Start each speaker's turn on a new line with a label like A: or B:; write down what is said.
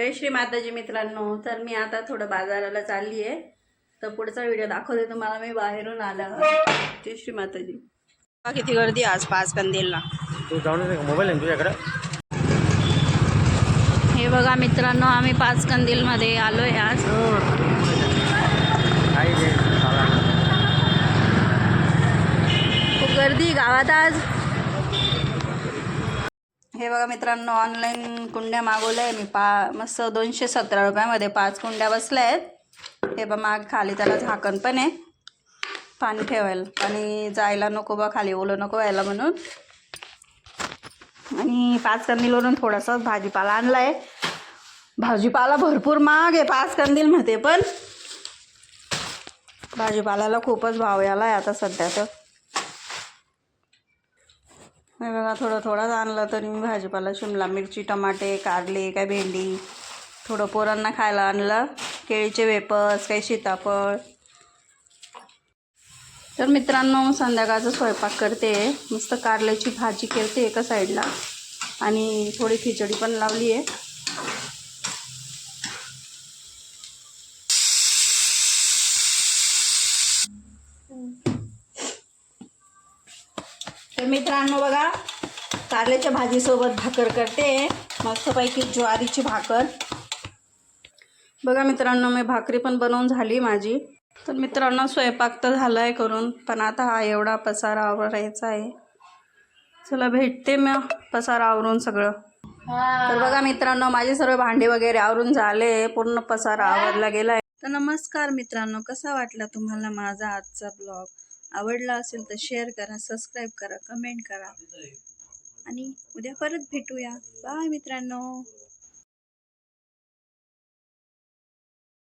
A: जय श्री माताजी मित्रांनो. तर मी आता थोडं बाजाराला चालली आहे, तर पुढचा व्हिडिओ दाखवते तुम्हाला मी बाहेरून आला. जय श्री माताजी. किती गर्दी आज पाचकंदीलला.
B: तू जाऊन मोबाईल आहे तुझ्याकडे.
A: हे बघा मित्रांनो, आम्ही पाचकंदीलमध्ये आलो आहे आज. खूप गर्दी गावात आज. हे बघा मित्रांनो, ऑनलाईन कुंड्या मागवल्या आहे मी. मस्त 217 रुपयामध्ये 5 कुंड्या बसल्या आहेत. हे बघा माग खाली त्याला झाकण पण आहे पाणी ठेवायला, पाणी जायला नको बा खाली, ओलं नको व्हायला म्हणून. आणि पाचकंदीलवरून थोडासा भाजीपाला आणला आहे. भाजीपाला भरपूर महाग आहे पाचकंदीलमध्ये, पण भाजीपाल्याला खूपच भाव याला आहे आता सध्या. तर हे बघा थोडाच आणलं तरी मी भाजीपाला. शिमला मिरची, टमाटे, कारले, काय भेंडी, थोडं पोरांना खायला आणलं. केळीचे वेपर्स, काही सीताफळ. तर मित्रांनो, संध्याकाळचा स्वयंपाक करते. मस्त कारल्याची भाजी करते एका साईडला आणि थोडी खिचडी पण लावली आहे. तर मित्रांनो बघा, कारल्याच्या भाजीसोबत भाकर करते मस्तपैकी, ज्वारीची भाकर. बघा मित्रांनो, मी भाकरी पण बनवून झाली माझी. तर मित्रांनो, स्वयंपाक तर झाला आहे करून, पण आता हा एवढा पसारा आवरायचा आहे. चला भेटते मग पसारा आवरून सगळं. तर बघा मित्रांनो, माझे सर्व भांडे वगैरे आवरून झाले, पूर्ण पसारा आवरला गेला आहे. तर नमस्कार मित्रांनो, कसा वाटला तुम्हाला माझा आजचा ब्लॉग? आवडला असेल तर शेअर करा, सबस्क्राईब करा, कमेंट करा आणि उद्या परत भेटूया. बाय मित्रांनो.